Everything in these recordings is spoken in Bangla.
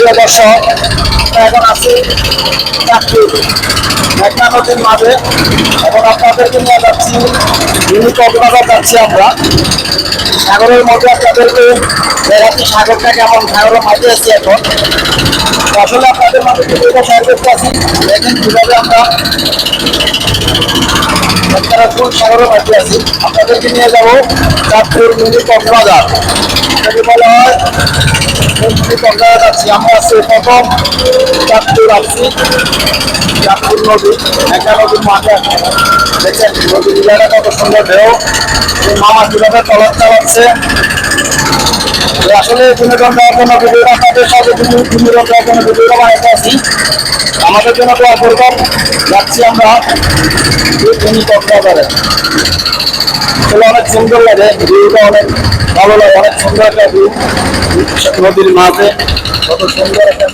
প্রিয় দর্শক, এখন আছি মেঘনা নদীর মাঝে। এখন আপনাদেরকে নিয়ে যাচ্ছি মিনি কক্সবাজার যাচ্ছি আমরা। সাগরের মধ্যে আপনাদেরকে দেখাচ্ছি সাগরটা কেমন, সাগরের মাঝে আছি এখন। আসলে আপনাদের মাঝে ভিডিওটা শেয়ার করতে আছি, দেখেন কীভাবে আমরা ফুল সাগরের মাঝে আছি। আপনাদেরকে নিয়ে যাবো চাঁদপুর মিনি কক্সবাজার, এটাকে বলা হয় মিনি কক্সবাজার যাচ্ছি আমরা। আছি প্রথম চাঁদপুর আসছি, চাঁদপুর নদী, মেঘনা নদীর মাঠে দেখছেন নদী জায়গা কত সুন্দর ঢেউ, মামা কিভাবে টলার চালাচ্ছে। আসলে বিনোদন দেওয়ার জন্য ভিডিওটা আপনাদের সাথে বিনোদন দেওয়ার জন্য ভিডিওটা বানাইতে আছি। আমাদের জন্য দোয়া করবেন। যাচ্ছি আমরা মিনি কক্সবাজারে। আসলে অনেক সুন্দর লাগে, ভিউটা অনেক ভালো লাগে, অনেক সুন্দর একটা ভিউ নদীর মাঝে, কত সুন্দর একটা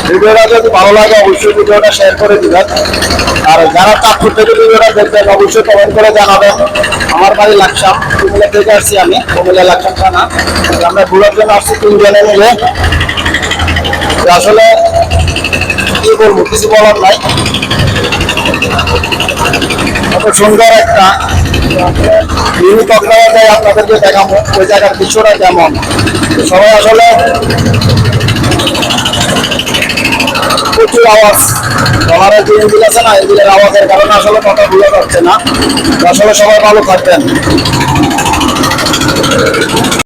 ভিডিওটা যদি ভালো লাগে অবশ্যই ভিডিওটা শেয়ার করে দিবেন। আর যারা চাঁদপুর থেকে ভিডিওটা দেখবেন অবশ্যই কমেন্ট করে জানাবেন। আমার বাড়ি লাকসাম, কুমিল্লা থেকে আসছি আমি, কুমিল্লা লাকসাম থানা। আমরা ঘোরার জন্য আসছি 3 জনে মিলে। আসলে কি বলবো, কিছু বলার নাই, কত সুন্দর একটা মিনি কক্সবাজার আপনাদেরকে দেখাবো ওই জায়গার দৃশ্যটা কেমন। সবাই আসলে প্রচুর আওয়াজ, পাহাড়ের যে ইঞ্জিল আছে না, ইঞ্জিলের আওয়াজের কারণে আসলে কথা বোঝা যাচ্ছে না। আসলে সবাই ভালো থাকবেন।